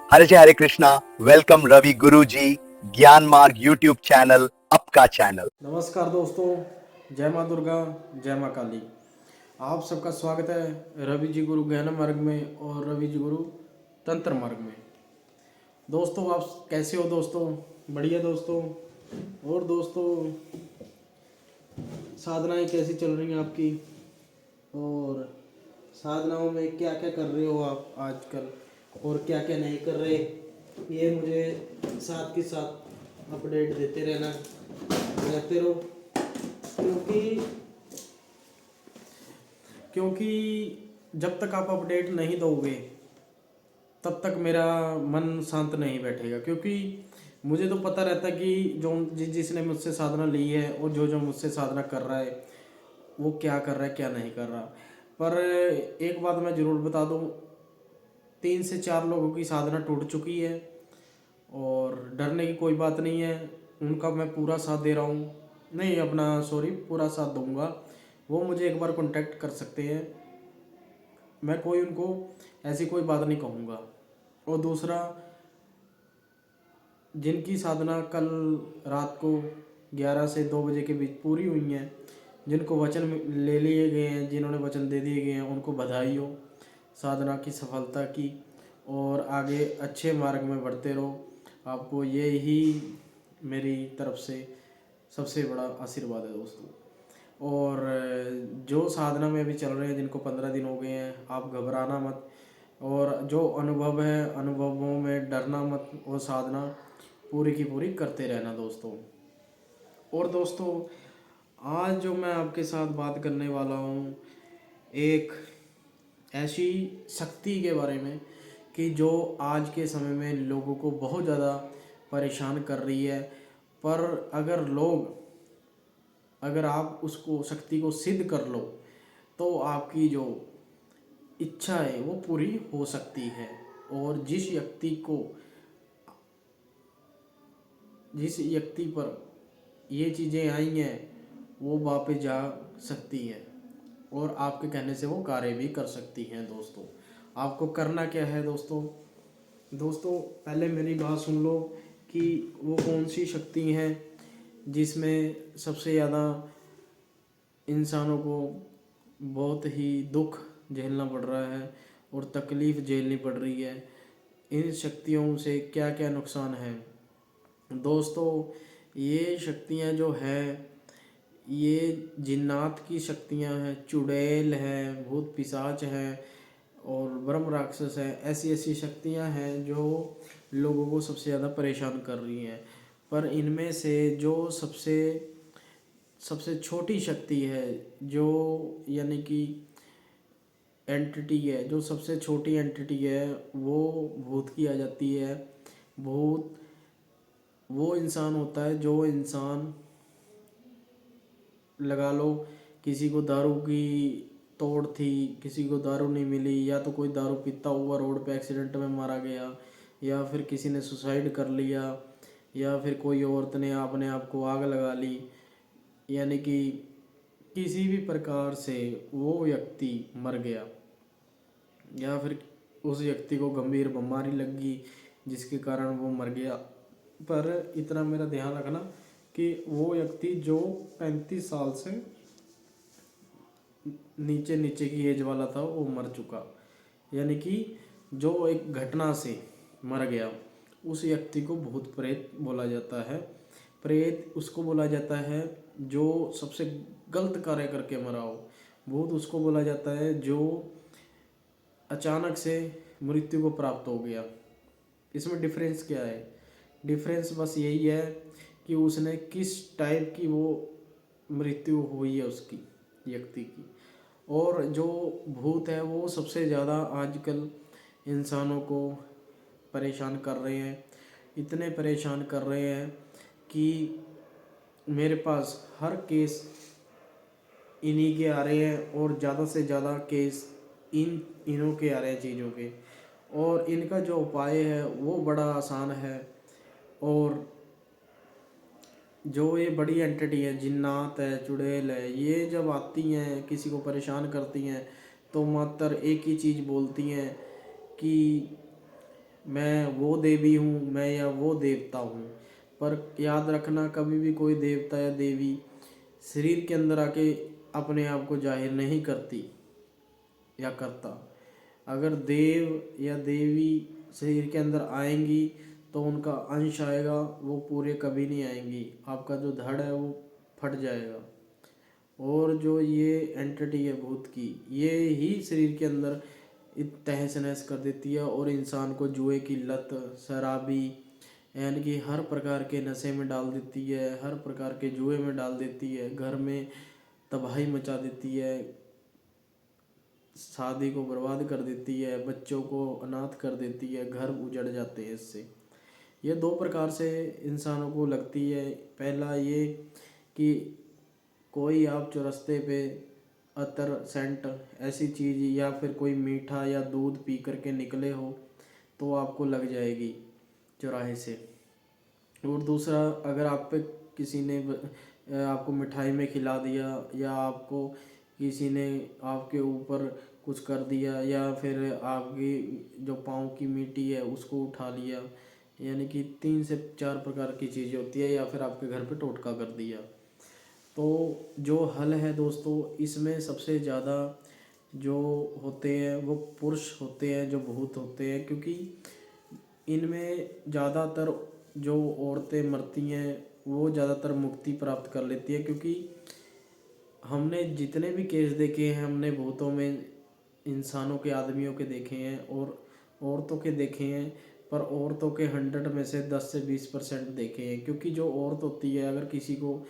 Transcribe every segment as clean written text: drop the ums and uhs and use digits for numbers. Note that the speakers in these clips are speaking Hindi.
हरे जय हरे कृष्णा। वेलकम रवि गुरु जी, ज्ञान मार्ग यूट्यूब चैनल, आपका चैनल। नमस्कार दोस्तों, जय माँ दुर्गा, जय माँ काली। आप सबका स्वागत है रवि जी गुरु ज्ञान मार्ग में और रवि जी गुरु तंत्र मार्ग में। दोस्तों आप कैसे हो दोस्तों? बढ़िया दोस्तों। और दोस्तों साधनाएं कैसी चल रही हैं आपकी? और साधनाओं में क्या क्या कर रहे हो आप आजकल और क्या क्या नहीं कर रहे, ये मुझे साथ के साथ अपडेट देते रहते रहो। क्योंकि क्योंकि जब तक आप अपडेट नहीं दोगे तब तक मेरा मन शांत नहीं बैठेगा। क्योंकि मुझे तो पता रहता है कि जिसने मुझसे साधना ली है और जो जो मुझसे साधना कर रहा है वो क्या कर रहा है क्या नहीं कर रहा। पर एक बात मैं ज़रूर बता दूँ, 3 से 4 लोगों की साधना टूट चुकी है और डरने की कोई बात नहीं है। उनका मैं पूरा साथ दे रहा हूँ, नहीं अपना सॉरी पूरा साथ दूंगा। वो मुझे एक बार कांटेक्ट कर सकते हैं, मैं कोई उनको ऐसी कोई बात नहीं कहूँगा। और दूसरा, जिनकी साधना कल रात को 11 से 2 बजे के बीच पूरी हुई हैं, जिनको वचन ले लिए गए हैं, जिन्होंने वचन दे दिए गए हैं, उनको बधाई हो साधना की सफलता की। और आगे अच्छे मार्ग में बढ़ते रहो, आपको ये ही मेरी तरफ से सबसे बड़ा आशीर्वाद है दोस्तों। और जो साधना में अभी चल रहे हैं, जिनको 15 दिन हो गए हैं, आप घबराना मत। और जो अनुभव है, अनुभवों में डरना मत। वो साधना पूरी की पूरी करते रहना दोस्तों। और दोस्तों आज जो मैं आपके साथ बात करने वाला हूँ, एक ऐसी शक्ति के बारे में कि जो आज के समय में लोगों को बहुत ज़्यादा परेशान कर रही है। पर अगर आप उसको शक्ति को सिद्ध कर लो तो आपकी जो इच्छा है वो पूरी हो सकती है। और जिस व्यक्ति पर ये चीज़ें आई हैं वो वापस जा सकती है और आपके कहने से वो कार्य भी कर सकती हैं दोस्तों। आपको करना क्या है दोस्तों? दोस्तों पहले मेरी बात सुन लो कि वो कौन सी शक्ति हैं जिसमें सबसे ज़्यादा इंसानों को बहुत ही दुख झेलना पड़ रहा है और तकलीफ़ झेलनी पड़ रही है। इन शक्तियों से क्या क्या नुकसान है दोस्तों? ये शक्तियाँ जो है, ये जिन्नात की शक्तियाँ हैं, चुड़ैल है, भूत पिशाच है और ब्रह्म राक्षस है। ऐसी ऐसी शक्तियाँ हैं जो लोगों को सबसे ज़्यादा परेशान कर रही हैं। पर इनमें से जो सबसे सबसे छोटी शक्ति है, जो यानी कि एंटिटी है, जो सबसे छोटी एंटिटी है, वो भूत की आ जाती है। भूत वो इंसान होता है जो इंसान, लगा लो किसी को दारू की तोड़ थी, किसी को दारू नहीं मिली, या तो कोई दारू पीता हुआ रोड पे एक्सीडेंट में मारा गया, या फिर किसी ने सुसाइड कर लिया, या फिर कोई औरत ने अपने आप को आग लगा ली। यानी कि किसी भी प्रकार से वो व्यक्ति मर गया, या फिर उस व्यक्ति को गंभीर बीमारी लग गई जिसके कारण वो मर गया। पर इतना मेरा ध्यान रखना कि वो व्यक्ति जो 35 साल से नीचे नीचे की एज वाला था वो मर चुका, यानी कि जो एक घटना से मर गया, उस व्यक्ति को भूत प्रेत बोला जाता है। प्रेत उसको बोला जाता है जो सबसे गलत कार्य करके मरा हो। भूत उसको बोला जाता है जो अचानक से मृत्यु को प्राप्त हो गया। इसमें डिफरेंस क्या है? डिफरेंस बस यही है कि उसने किस टाइप की वो मृत्यु हुई है उसकी, व्यक्ति की। और जो भूत है वो सबसे ज़्यादा आजकल इंसानों को परेशान कर रहे हैं। इतने परेशान कर रहे हैं कि मेरे पास हर केस इन्हीं के आ रहे हैं और ज़्यादा से ज़्यादा केस इन्हों के आ रहे हैं चीज़ों के। और इनका जो उपाय है वो बड़ा आसान है। और जो ये बड़ी एंटिटी है, जिन्नात है, चुड़ैल है, ये जब आती हैं किसी को परेशान करती हैं तो मात्र एक ही चीज़ बोलती हैं कि मैं वो देवी हूँ, मैं या वो देवता हूँ। पर याद रखना, कभी भी कोई देवता या देवी शरीर के अंदर आके अपने आप को जाहिर नहीं करती या करता। अगर देव या देवी शरीर के अंदर आएंगी तो उनका अंश आएगा, वो पूरे कभी नहीं आएंगी। आपका जो धड़ है वो फट जाएगा। और जो ये एंटिटी है भूत की, ये ही शरीर के अंदर तहस नहस कर देती है और इंसान को जुए की लत, शराबी, यानी कि हर प्रकार के नशे में डाल देती है, हर प्रकार के जुए में डाल देती है, घर में तबाही मचा देती है, शादी को बर्बाद कर देती है, बच्चों को अनाथ कर देती है, घर उजड़ जाते हैं इससे। ये दो प्रकार से इंसानों को लगती है। पहला ये कि कोई आप चौरस्ते पे अतर, सेंट, ऐसी चीज़ या फिर कोई मीठा या दूध पी करके निकले हो तो आपको लग जाएगी चौराहे से। और दूसरा, अगर आप पे किसी ने आपको मिठाई में खिला दिया, या आपको किसी ने आपके ऊपर कुछ कर दिया, या फिर आपकी जो पाँव की मिट्टी है उसको उठा लिया, यानी कि 3 से 4 प्रकार की चीज़ें होती है, या फिर आपके घर पे टोटका कर दिया। तो जो हल है दोस्तों, इसमें सबसे ज़्यादा जो होते हैं वो पुरुष होते हैं, जो भूत होते हैं, क्योंकि इनमें ज़्यादातर जो औरतें मरती हैं वो ज़्यादातर मुक्ति प्राप्त कर लेती है। क्योंकि हमने जितने भी केस देखे हैं, हमने भूतों में इंसानों के, आदमियों के देखे हैं और औरतों के देखे हैं, पर औरतों के 100 में से 10 से 20% देखे हैं। क्योंकि जो औरत होती है, अगर किसी को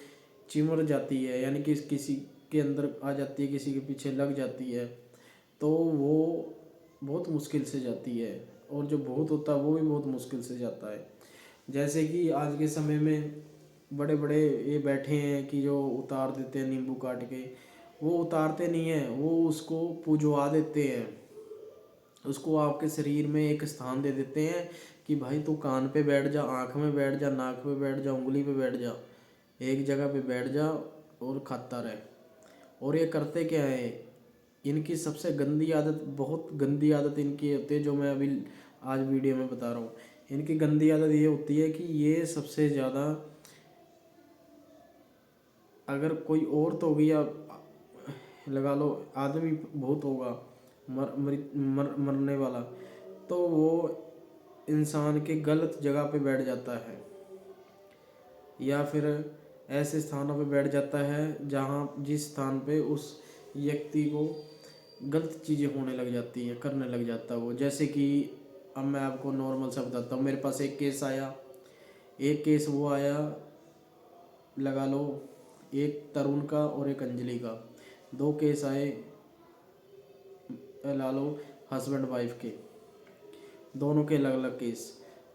चिमर जाती है, यानी कि किसी के अंदर आ जाती है, किसी के पीछे लग जाती है, तो वो बहुत मुश्किल से जाती है। और जो भूत होता है वो भी बहुत मुश्किल से जाता है। जैसे कि आज के समय में बड़े बड़े ये बैठे हैं कि जो उतार देते हैं नींबू काट के, वो उतारते नहीं हैं, वो उसको पुजवा देते हैं। उसको आपके शरीर में एक स्थान दे देते हैं कि भाई तू कान पे बैठ जा, आँख में बैठ जा, नाक पे बैठ जा, उंगली पे बैठ जा, एक जगह पे बैठ जा और खाता रहे। और ये करते क्या है, इनकी सबसे गंदी आदत, बहुत गंदी आदत इनकी होती है, जो मैं अभी आज वीडियो में बता रहा हूँ। इनकी गंदी आदत ये होती है कि ये सबसे ज़्यादा, अगर कोई औरत होगी या लगा लो आदमी बहुत होगा मरने वाला, तो वो इंसान के गलत जगह पे बैठ जाता है, या फिर ऐसे स्थानों पे बैठ जाता है जहाँ जिस स्थान पे उस व्यक्ति को गलत चीज़ें होने लग जाती हैं, करने लग जाता है वो। जैसे कि अब मैं आपको नॉर्मल सा बताता हूँ। मेरे पास एक केस आया, एक केस वो आया, लगा लो एक तरुण का और एक अंजलि का, दो केस आए, ला लो हस्बैंड वाइफ के, दोनों के अलग अलग केस।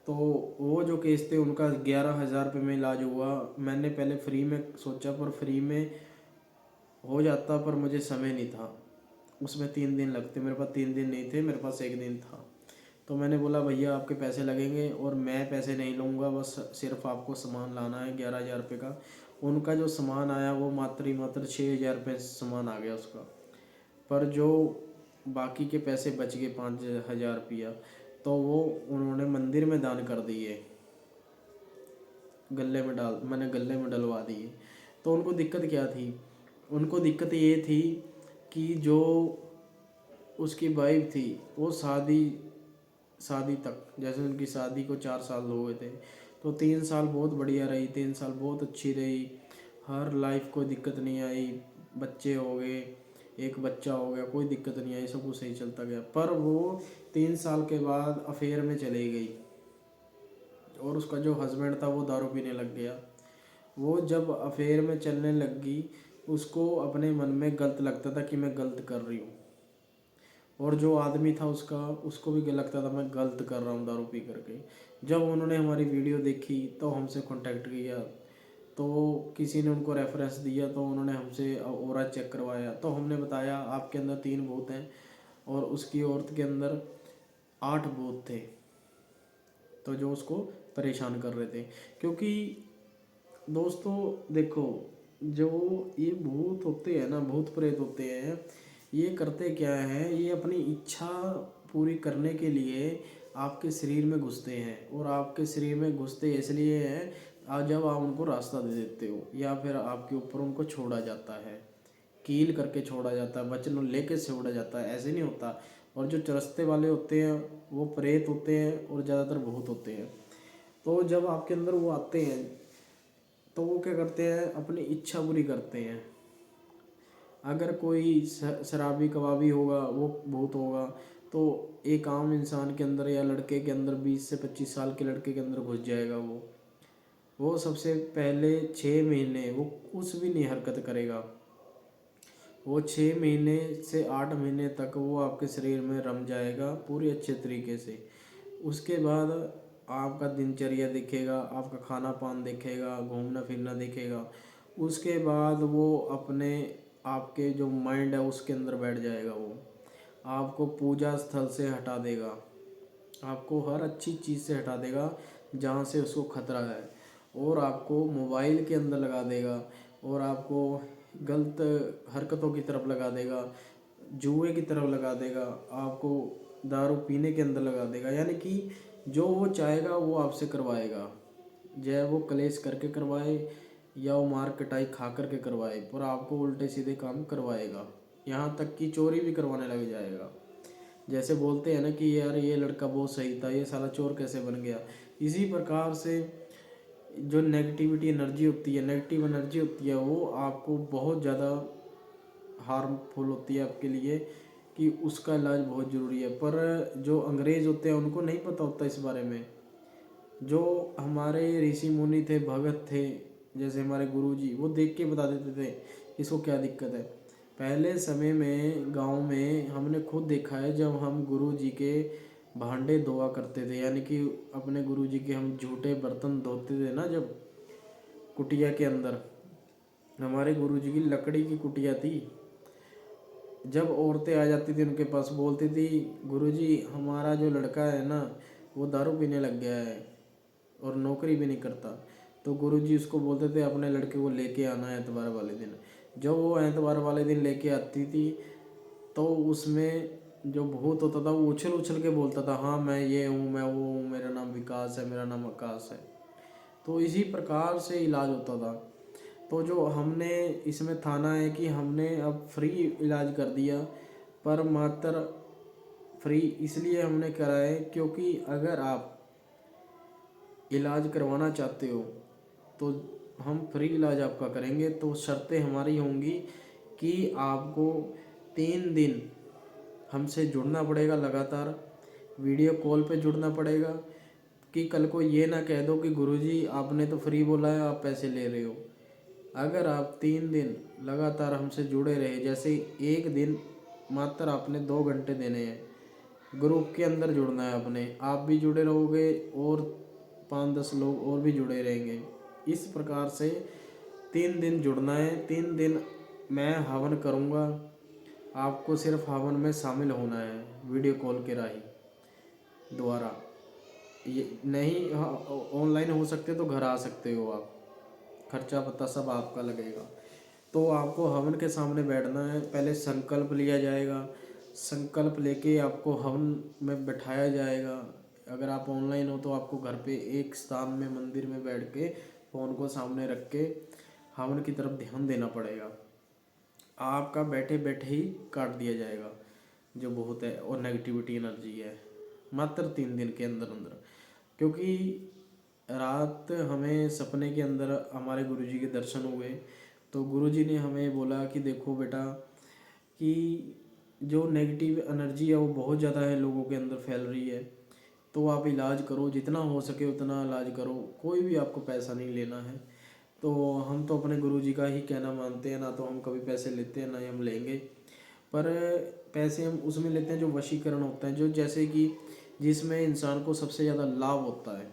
तो वो जो केस थे उनका 11,000 रुपये में इलाज हुआ। मैंने पहले फ्री में सोचा, पर फ्री में हो जाता, पर मुझे समय नहीं था, उसमें 3 दिन लगते, मेरे पास 3 दिन नहीं थे, मेरे पास 1 दिन था। तो मैंने बोला भैया आपके पैसे लगेंगे और मैं पैसे नहीं लूँगा, बस सिर्फ आपको सामान लाना है 11,000 रुपये का। उनका जो सामान आया वो मात्र 6,000 रुपये सामान आ गया उसका। पर जो बाकी के पैसे बच गए 5,000 रुपया, तो वो उन्होंने मंदिर में दान कर दिए, मैंने गले में डलवा दिए। तो उनको दिक्कत क्या थी, उनको दिक्कत ये थी कि जो उसकी वाइफ थी वो शादी तक, जैसे उनकी शादी को 4 साल हो गए थे, तो 3 साल बहुत बढ़िया रही, 3 साल बहुत अच्छी रही, हर लाइफ कोई दिक्कत नहीं आई, बच्चे हो गए, एक बच्चा हो गया, कोई दिक्कत नहीं आई, सब कुछ सही चलता गया। पर वो 3 साल के बाद अफेयर में चली गई और उसका जो हस्बैंड था वो दारू पीने लग गया। वो जब अफेयर में चलने लगी, उसको अपने मन में गलत लगता था कि मैं गलत कर रही हूँ, और जो आदमी था उसको भी लगता था मैं गलत कर रहा हूँ दारू पी करके। जब उन्होंने हमारी वीडियो देखी तो हमसे कांटेक्ट किया, तो किसी ने उनको रेफरेंस दिया, तो उन्होंने हमसे ऑरा चेक करवाया, तो हमने बताया आपके अंदर 3 भूत हैं और उसकी औरत के अंदर 8 भूत थे, तो जो उसको परेशान कर रहे थे। क्योंकि दोस्तों देखो, जो ये भूत होते हैं ना, भूत प्रेत होते हैं, ये करते क्या हैं, ये अपनी इच्छा पूरी करने के लिए आपके शरीर में घुसते हैं, और आपके शरीर में घुसते इसलिए हैं जब आप उनको रास्ता दे देते हो या फिर आपके ऊपर उनको छोड़ा जाता है, कील करके छोड़ा जाता है, वचन लेके छोड़ा जाता है, ऐसे नहीं होता। और जो चरस्ते वाले होते हैं वो प्रेत होते हैं और ज़्यादातर भूत होते हैं। तो जब आपके अंदर वो आते हैं तो वो क्या करते हैं, अपनी इच्छा पूरी करते हैं। अगर कोई शराबी कबाबी होगा वो भूत होगा, तो एक आम इंसान के अंदर या लड़के के अंदर 20 से 25 साल के लड़के के अंदर घुस जाएगा। वो सबसे पहले 6 महीने वो कुछ भी नहीं हरकत करेगा। वो 6 महीने से 8 महीने तक वो आपके शरीर में रम जाएगा पूरी अच्छे तरीके से। उसके बाद आपका दिनचर्या दिखेगा, आपका खाना पान दिखेगा, घूमना फिरना दिखेगा। उसके बाद वो अपने आपके जो माइंड है उसके अंदर बैठ जाएगा। वो आपको पूजा स्थल से हटा देगा, आपको हर अच्छी चीज़ से हटा देगा जहाँ से उसको खतरा है, और आपको मोबाइल के अंदर लगा देगा, और आपको गलत हरकतों की तरफ लगा देगा, जुए की तरफ लगा देगा, आपको दारू पीने के अंदर लगा देगा। यानी कि जो वो चाहेगा वो आपसे करवाएगा, चाहे वो कलेश करके करवाए या वो मार कटाई खा करके करवाए, पर आपको उल्टे सीधे काम करवाएगा। यहाँ तक कि चोरी भी करवाने लग जाएगा। जैसे बोलते हैं ना कि यार ये लड़का बहुत सही था, ये साला चोर कैसे बन गया। इसी प्रकार से जो नेगेटिविटी एनर्जी होती है, नेगेटिव एनर्जी होती है, वो आपको बहुत ज़्यादा हार्मफुल होती है आपके लिए, कि उसका इलाज बहुत ज़रूरी है। पर जो अंग्रेज़ होते हैं उनको नहीं पता होता इस बारे में। जो हमारे ऋषि मुनि थे, भगत थे, जैसे हमारे गुरुजी, वो देख के बता देते थे इसको क्या दिक्कत है। पहले समय में गांव में हमने खुद देखा है, जब हम गुरुजी के भांडे धोआ करते थे, यानी कि अपने गुरुजी के हम झूठे बर्तन धोते थे ना, जब कुटिया के अंदर, हमारे गुरुजी की लकड़ी की कुटिया थी। जब औरतें आ जाती थी उनके पास, बोलती थी गुरुजी हमारा जो लड़का है ना वो दारू पीने लग गया है और नौकरी भी नहीं करता। तो गुरुजी उसको बोलते थे अपने लड़के को लेके आना है एतवार वाले दिन। जब वो एतवार वाले दिन लेके आती थी तो उसमें जो भूत होता था वो उछल उछल के बोलता था, हाँ मैं ये हूँ, मैं वो हूँ, मेरा नाम विकास है, मेरा नाम आकाश है। तो इसी प्रकार से इलाज होता था। तो जो हमने इसमें थाना है कि हमने अब फ्री इलाज कर दिया, पर मात्र फ्री इसलिए हमने करा है क्योंकि अगर आप इलाज करवाना चाहते हो तो हम फ्री इलाज आपका करेंगे। तो शर्तें हमारी होंगी कि आपको 3 दिन हमसे जुड़ना पड़ेगा, लगातार वीडियो कॉल पे जुड़ना पड़ेगा, कि कल को ये ना कह दो कि गुरुजी आपने तो फ्री बोला है, आप पैसे ले रहे हो। अगर आप 3 दिन लगातार हमसे जुड़े रहे, जैसे एक दिन मात्र आपने 2 घंटे देने हैं, ग्रुप के अंदर जुड़ना है अपने, आप भी जुड़े रहोगे और 5-10 लोग और भी जुड़े रहेंगे। इस प्रकार से 3 दिन जुड़ना है। 3 दिन मैं हवन करूँगा, आपको सिर्फ हवन में शामिल होना है वीडियो कॉल के राही द्वारा। ये नहीं ऑनलाइन हो सकते तो घर आ सकते हो आप, खर्चा पता सब आपका लगेगा। तो आपको हवन के सामने बैठना है, पहले संकल्प लिया जाएगा, संकल्प लेके आपको हवन में बैठाया जाएगा। अगर आप ऑनलाइन हो तो आपको घर पे एक स्थान में मंदिर में बैठ के फ़ोन को सामने रख के हवन की तरफ ध्यान देना पड़ेगा। आपका बैठे बैठे ही काट दिया जाएगा जो भूत है और नेगेटिविटी एनर्जी है, मात्र 3 दिन के अंदर अंदर। क्योंकि रात हमें सपने के अंदर हमारे गुरुजी के दर्शन हुए, तो गुरुजी ने हमें बोला कि देखो बेटा, कि जो नेगेटिव एनर्जी है वो बहुत ज़्यादा है, लोगों के अंदर फैल रही है, तो आप इलाज करो, जितना हो सके उतना इलाज करो, कोई भी आपको पैसा नहीं लेना है। तो हम तो अपने गुरुजी का ही कहना मानते हैं, ना तो हम कभी पैसे लेते हैं ना ही हम लेंगे। पर पैसे हम उसमें लेते हैं जो वशीकरण होता है, जो जैसे कि जिसमें इंसान को सबसे ज़्यादा लाभ होता है।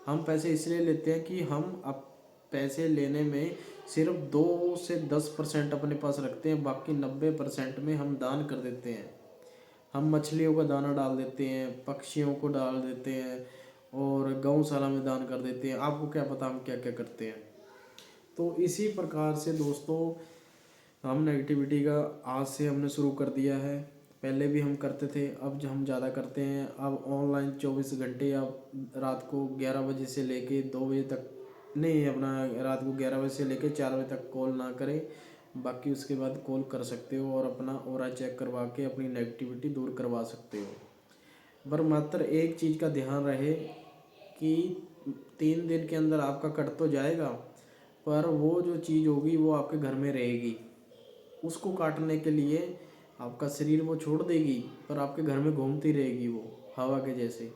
हम पैसे इसलिए लेते हैं कि हम अब पैसे लेने में सिर्फ 2 से 10% अपने पास रखते हैं, बाकी 90% में हम दान कर देते हैं। हम मछलियों का दाना डाल देते हैं, पक्षियों को डाल देते हैं, और गौशाला में दान कर देते हैं। आपको क्या पता हम क्या क्या करते हैं। तो इसी प्रकार से दोस्तों हम नेगेटिविटी का आज से हमने शुरू कर दिया है। पहले भी हम करते थे, अब जो हम ज़्यादा करते हैं। अब ऑनलाइन 24 घंटे आप रात को 11 बजे से लेके 2 बजे तक नहीं, अपना रात को 11 बजे से लेके 4 बजे तक कॉल ना करें। बाकी उसके बाद कॉल कर सकते हो और अपना ऑरा चेक करवा के अपनी नेगेटिविटी दूर करवा सकते हो। पर मात्र एक चीज़ का ध्यान रहे कि 3 दिन के अंदर आपका कट तो जाएगा, पर वो जो चीज़ होगी वो आपके घर में रहेगी। उसको काटने के लिए आपका शरीर वो छोड़ देगी, पर आपके घर में घूमती रहेगी वो हवा के जैसे।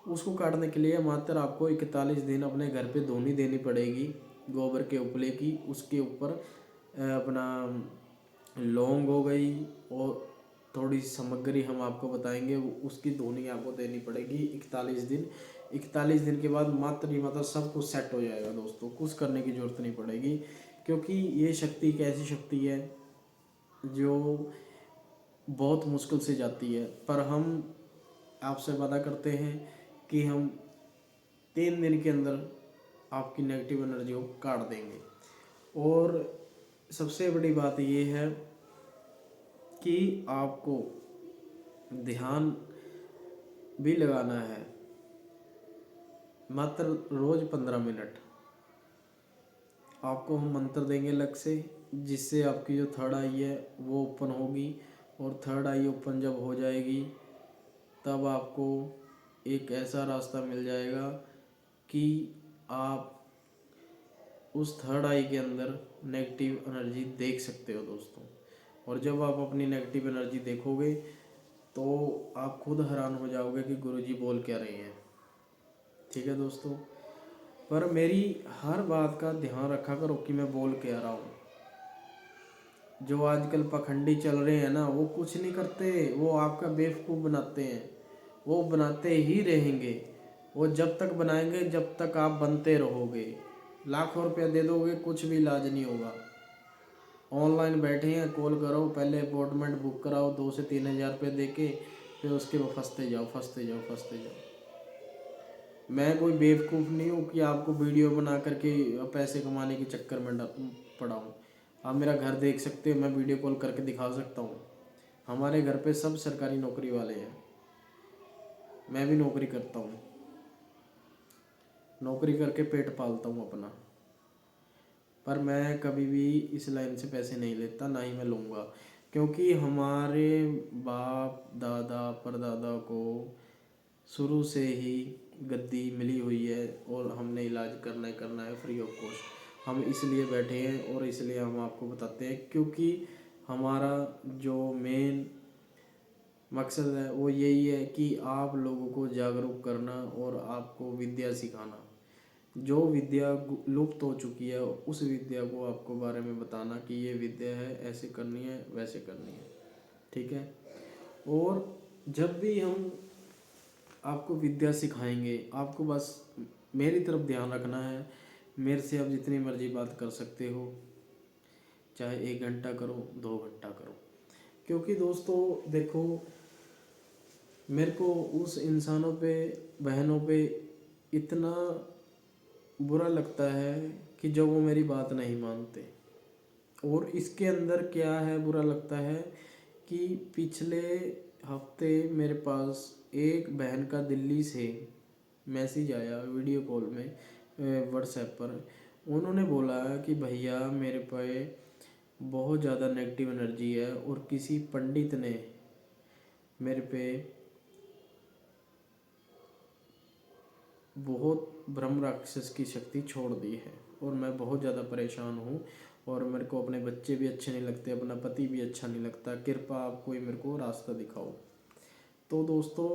उसको काटने के लिए मात्र आपको 41 दिन अपने घर पे धूनी देनी पड़ेगी गोबर के उपले की। उसके ऊपर अपना लौंग हो गई और थोड़ी सामग्री हम आपको बताएंगे, उसकी धुनी आपको देनी पड़ेगी 41 दिन। 41 दिन के बाद मात्र ही मात्र सब कुछ सेट हो जाएगा दोस्तों, कुछ करने की ज़रूरत नहीं पड़ेगी। क्योंकि ये शक्ति एक ऐसी शक्ति है जो बहुत मुश्किल से जाती है, पर हम आपसे वादा करते हैं कि हम 3 दिन के अंदर आपकी नेगेटिव एनर्जी को काट देंगे। और सबसे बड़ी बात ये है कि आपको ध्यान भी लगाना है, मात्र रोज़ 15 मिनट। आपको हम मंत्र देंगे अलग से, जिससे आपकी जो थर्ड आई है वो ओपन होगी। और थर्ड आई ओपन जब हो जाएगी तब आपको एक ऐसा रास्ता मिल जाएगा कि आप उस थर्ड आई के अंदर नेगेटिव एनर्जी देख सकते हो दोस्तों। और जब आप अपनी नेगेटिव एनर्जी देखोगे तो आप खुद हैरान हो जाओगे कि गुरुजी बोल क्या रहे हैं। ठीक है दोस्तों, पर मेरी हर बात का ध्यान रखा करो कि मैं बोल क्या रहा हूँ। जो आजकल पखंडी चल रहे हैं ना, वो कुछ नहीं करते, वो आपका बेवकूफ़ बनाते हैं। वो बनाते ही रहेंगे, वो जब तक बनाएंगे जब तक आप बनते रहोगे। लाखों रुपया दे दोगे कुछ भी इलाज नहीं होगा। ऑनलाइन बैठे हैं, कॉल करो, पहले अपॉइंटमेंट बुक कराओ 2 से 3 हज़ार रुपये दे के, फिर उसके बाद फंसते जाओ फंसते जाओ फंसते जाओ। मैं कोई बेवकूफ़ नहीं हूँ कि आपको वीडियो बना करके पैसे कमाने के चक्कर में पड़ा हूँ। आप मेरा घर देख सकते हो, मैं वीडियो कॉल करके दिखा सकता हूँ। हमारे घर पे सब सरकारी नौकरी वाले हैं, मैं भी नौकरी करता हूँ, नौकरी करके पेट पालता हूँ अपना। पर मैं कभी भी इस लाइन से पैसे नहीं लेता, ना ही मैं लूँगा। क्योंकि हमारे बाप दादा परदादा को शुरू से ही गद्दी मिली हुई है और हमने इलाज करना है फ्री ऑफ कॉस्ट। हम इसलिए बैठे हैं और इसलिए हम आपको बताते हैं, क्योंकि हमारा जो मेन मकसद है वो यही है कि आप लोगों को जागरूक करना और आपको विद्या सिखाना। जो विद्या लुप्त हो चुकी है उस विद्या को आपको बारे में बताना कि ये विद्या है, ऐसे करनी है वैसे करनी है। ठीक है, और जब भी हम आपको विद्या सिखाएंगे, आपको बस मेरी तरफ ध्यान रखना है। मेरे से आप जितनी मर्जी बात कर सकते हो, चाहे 1 घंटा करो 2 घंटा करो। क्योंकि दोस्तों देखो, मेरे को उस इंसानों पे बहनों पे इतना बुरा लगता है कि जब वो मेरी बात नहीं मानते। और इसके अंदर क्या है बुरा लगता है कि पिछले हफ्ते मेरे पास एक बहन का दिल्ली से मैसेज आया वीडियो कॉल में व्हाट्सएप पर। उन्होंने बोला कि भैया मेरे पे बहुत ज़्यादा नेगेटिव एनर्जी है और किसी पंडित ने मेरे पे बहुत ब्रह्म राक्षस की शक्ति छोड़ दी है और मैं बहुत ज़्यादा परेशान हूँ। और मेरे को अपने बच्चे भी अच्छे नहीं लगते, अपना पति भी अच्छा नहीं लगता, कृपा आप कोई मेरे को रास्ता दिखाओ। तो दोस्तों,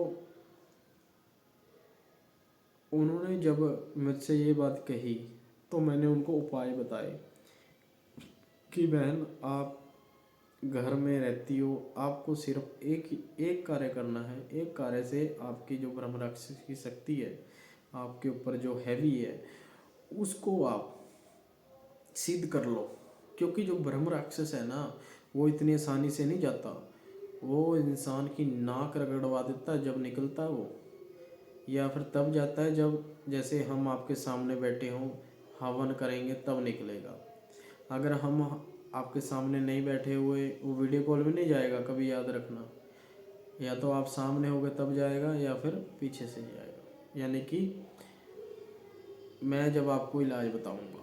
उन्होंने जब मुझसे ये बात कही तो मैंने उनको उपाय बताए कि बहन आप घर में रहती हो, आपको सिर्फ एक कार्य करना है। एक कार्य से आपकी जो ब्रह्म राक्षस की शक्ति है आपके ऊपर जो हैवी है उसको आप सिद्ध कर लो। क्योंकि जो ब्रह्म राक्षस है ना, वो इतनी आसानी से नहीं जाता। वो इंसान की नाक रगड़वा देता जब निकलता वो, या फिर तब जाता है जब जैसे हम आपके सामने बैठे हों, हवन करेंगे तब निकलेगा। अगर हम आपके सामने नहीं बैठे हुए वो वीडियो कॉल में नहीं जाएगा, कभी याद रखना। या तो आप सामने होगे तब जाएगा या फिर पीछे से जाएगा। यानी कि मैं जब आपको इलाज बताऊंगा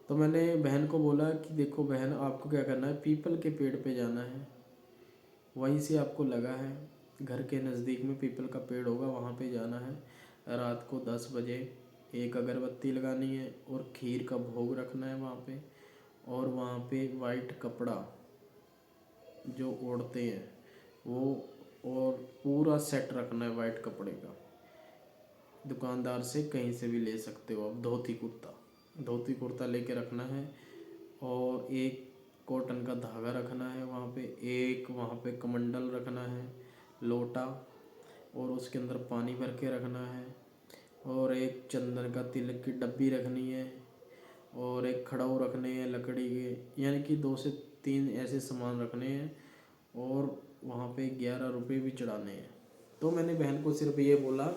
तो मैंने बहन को बोला कि देखो बहन, आपको क्या करना है, पीपल के पेड़ पे जाना है। वहीं से आपको लगा है, घर के नज़दीक में पीपल का पेड़ होगा, वहाँ पे जाना है। रात को 10 बजे एक अगरबत्ती लगानी है और खीर का भोग रखना है वहाँ पे। और वहाँ पे वाइट कपड़ा जो ओढ़ते हैं वो, और पूरा सेट रखना है वाइट कपड़े का। दुकानदार से कहीं से भी ले सकते हो आप। धोती कुर्ता लेके रखना है। और एक कॉटन का धागा रखना है वहाँ पे, एक वहाँ पे कमंडल रखना है, लोटा, और उसके अंदर पानी भर के रखना है। और एक चंदन का तिलक की डब्बी रखनी है। और एक खड़ाऊ रखने हैं लकड़ी के, यानी कि 2 से 3 ऐसे सामान रखने हैं। और वहाँ पे 11 रुपये भी चढ़ाने हैं। तो मैंने बहन को सिर्फ ये बोला,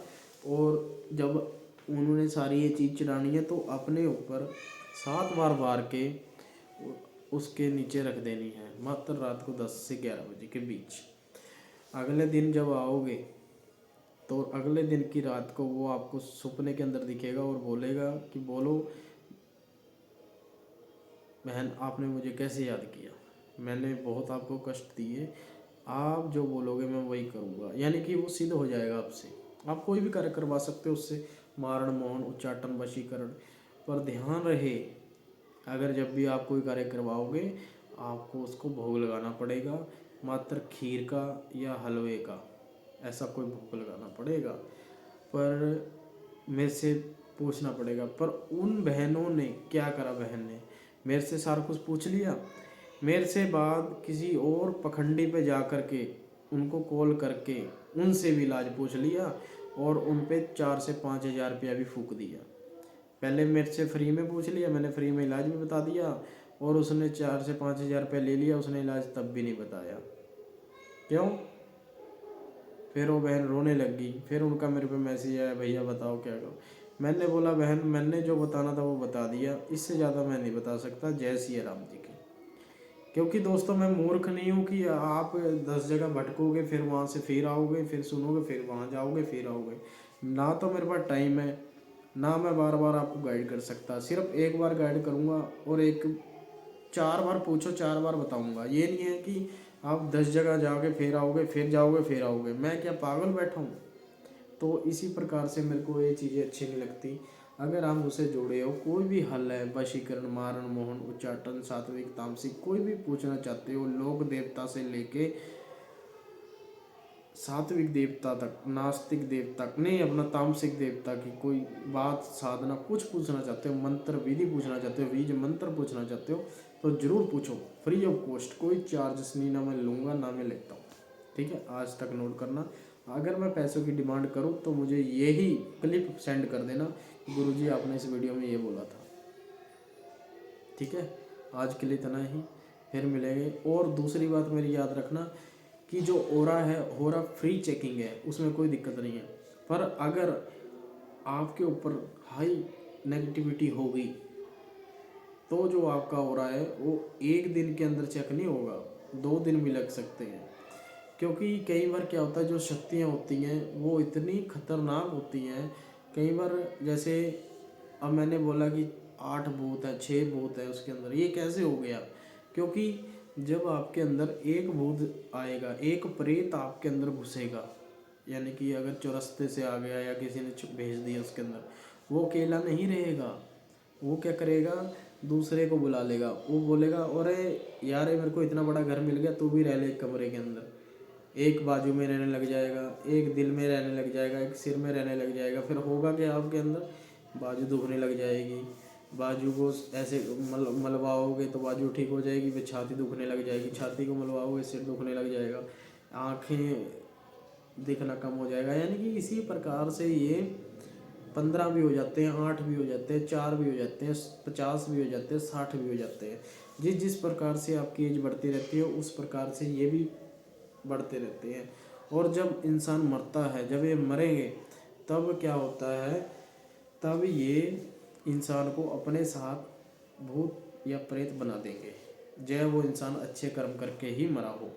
और जब उन्होंने सारी ये चीज़ चढ़ानी है तो अपने ऊपर 7 बार बार के उसके नीचे रख देनी है, मात्र रात को 10 से 11 बजे के बीच। अगले दिन जब आओगे तो अगले दिन की रात को वो आपको सपने के अंदर दिखेगा और बोलेगा कि बोलो बहन, आपने मुझे कैसे याद किया, मैंने बहुत आपको कष्ट दिए, आप जो बोलोगे मैं वही करूँगा। यानी कि वो सिद्ध हो जाएगा आपसे। आप कोई भी कार्य करवा सकते हो उससे, मारण मोहन उच्चाटन वशीकरण। पर ध्यान रहे, अगर जब भी आप कोई कार्य करवाओगे आपको उसको भोग लगाना पड़ेगा, मात्र खीर का या हलवे का, ऐसा कोई भोग लगाना पड़ेगा। पर मेरे से पूछना पड़ेगा। पर उन बहनों ने क्या करा, बहन ने मेरे से सारा कुछ पूछ लिया। मेरे से बाद किसी और पखंडी पे जा कर के उनको कॉल करके उनसे भी इलाज पूछ लिया और उन पे 4 से 5 हज़ार रुपया भी फूक दिया। पहले मेरे से फ्री में पूछ लिया, मैंने फ्री में इलाज भी बता दिया, और उसने 4 से 5 हज़ार रुपया ले लिया, उसने इलाज तब भी नहीं बताया। क्यों? फिर वो बहन रोने लग गई। फिर उनका मेरे पे मैसेज आया, भैया बताओ क्या करो। मैंने बोला बहन, मैंने जो बताना था वो बता दिया, इससे ज़्यादा मैं नहीं बता सकता। जय सिया राम जी की। क्योंकि दोस्तों मैं मूर्ख नहीं हूँ कि आप 10 जगह भटकोगे, फिर वहाँ से फिर आओगे, फिर सुनोगे, फिर वहाँ जाओगे, फिर आओगे। ना तो मेरे पास टाइम है, ना मैं बार बार आपको गाइड कर सकता। सिर्फ एक बार गाइड करूँगा और 4 बार पूछो 4 बार बताऊँगा। ये नहीं है कि आप 10 जगह जाओगे फिर आओगे, फिर जाओगे फिर आओगे। मैं क्या पागल बैठा हूँ? तो इसी प्रकार से मेरे को ये चीज़ें अच्छी नहीं लगती। अगर आप मुझसे जुड़े हो, कोई भी हल है, वशीकरण, मारण मोहन उच्चाटन सात्विक तामसिक, कोई भी पूछना चाहते हो, लोक देवता से लेके सात्विक देवता तक, नास्तिक देवता नहीं, अपना तामसिक देवता की कोई बात, साधना कुछ पूछना चाहते हो, मंत्र विधि पूछना चाहते हो, बीज मंत्र पूछना चाहते हो, तो ज़रूर पूछो, फ्री ऑफ कॉस्ट, कोई चार्जेस नहीं, ना मैं लूँगा ना मैं लेता हूँ। ठीक है, आज तक नोट करना। अगर मैं पैसों की डिमांड करूँ तो मुझे यही क्लिप सेंड कर देना, गुरुजी आपने इस वीडियो में ये बोला था। ठीक है, आज के लिए इतना ही, फिर मिलेंगे। और दूसरी बात मेरी याद रखना कि जो ओरा है, ओरा फ्री चेकिंग है, उसमें कोई दिक्कत नहीं है। पर अगर आपके ऊपर हाई नेगेटिविटी हो गई तो जो आपका ओरा है वो 1 दिन के अंदर चेक नहीं होगा, 2 दिन भी लग सकते हैं। क्योंकि कई बार क्या होता है, जो शक्तियाँ होती हैं वो इतनी खतरनाक होती हैं। कई बार जैसे अब मैंने बोला कि 8 भूत है, 6 भूत है उसके अंदर, ये कैसे हो गया? क्योंकि जब आपके अंदर एक भूत आएगा, एक प्रेत आपके अंदर घुसेगा, यानी कि अगर चौरस्ते से आ गया या किसी ने भेज दिया उसके अंदर, वो अकेला नहीं रहेगा। वो क्या करेगा, दूसरे को बुला लेगा। वो बोलेगा अरे यार, ये मेरे को इतना बड़ा घर मिल गया, तू भी रह ले एक कमरे के अंदर। एक बाजू में रहने लग जाएगा, एक दिल में रहने लग जाएगा, एक सिर में रहने लग जाएगा। फिर होगा क्या आपके अंदर, बाजू दुखने लग जाएगी, बाजू को ऐसे मलवाओगे तो बाजू ठीक हो जाएगी, फिर छाती दुखने लग जाएगी, छाती को मलवाओगे सिर दुखने लग जाएगा, आँखें दिखना कम हो जाएगा। यानी कि इसी प्रकार से ये 15 भी हो जाते हैं, 8 भी हो जाते हैं, 4 भी हो जाते हैं, 50 भी हो जाते हैं, 60 भी हो जाते हैं। जिस जिस प्रकार से आपकी एज बढ़ती रहती है उस प्रकार से ये भी बढ़ते रहते हैं। और जब इंसान मरता है, जब ये मरेंगे, तब क्या होता है, तब ये इंसान को अपने साथ भूत या प्रेत बना देंगे, जय वो इंसान अच्छे कर्म करके ही मरा हो।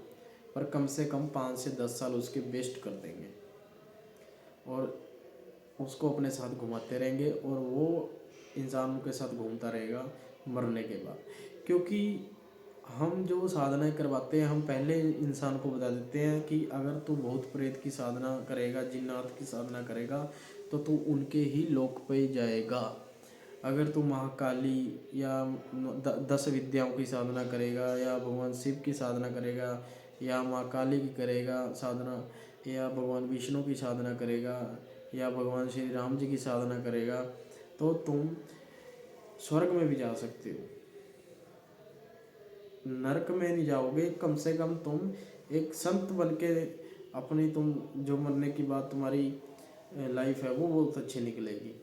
पर कम से कम 5 से 10 साल उसके वेस्ट कर देंगे और उसको अपने साथ घुमाते रहेंगे और वो इंसानों के साथ घूमता रहेगा मरने के बाद। क्योंकि हम जो साधनाएं करवाते हैं, हम पहले इंसान को बता देते हैं कि अगर तू भूत प्रेत की साधना करेगा, जिन्नात की साधना करेगा, तो तू उनके ही लोक पे जाएगा। अगर तू महाकाली या 10 विद्याओं की साधना करेगा, या भगवान शिव की साधना करेगा, या माँ काली की करेगा साधना, या भगवान विष्णु की साधना करेगा, या भगवान श्री राम जी की साधना करेगा, तो तुम स्वर्ग में भी जा सकते हो, नरक में नहीं जाओगे। कम से कम तुम एक संत बन के अपनी, तुम जो मरने की बाद तुम्हारी लाइफ है वो बहुत अच्छी निकलेगी।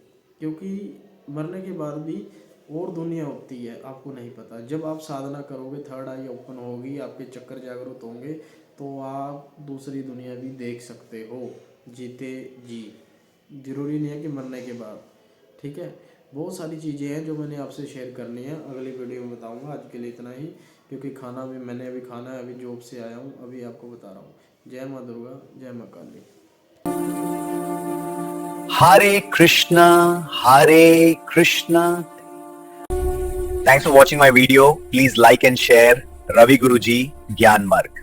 क्योंकि मरने के बाद भी और दुनिया होती है, आपको नहीं पता। जब आप साधना करोगे, थर्ड आई ओपन होगी, आपके चक्कर जागृत होंगे, तो आप दूसरी दुनिया भी देख सकते हो जीते जी। ज़रूरी नहीं है कि मरने के बाद, ठीक है। बहुत सारी चीज़ें हैं जो मैंने आपसे शेयर करनी है, अगली वीडियो में बताऊंगा। आज के लिए इतना ही, क्योंकि खाना भी मैंने अभी खाना है, अभी जॉब से आया हूँ, अभी आपको बता रहा हूँ। जय माँ दुर्गा, जय माँ काली। Hare Krishna, Hare Krishna. Thanks for watching my video. Please like and share Ravi Guruji Gyan Marg.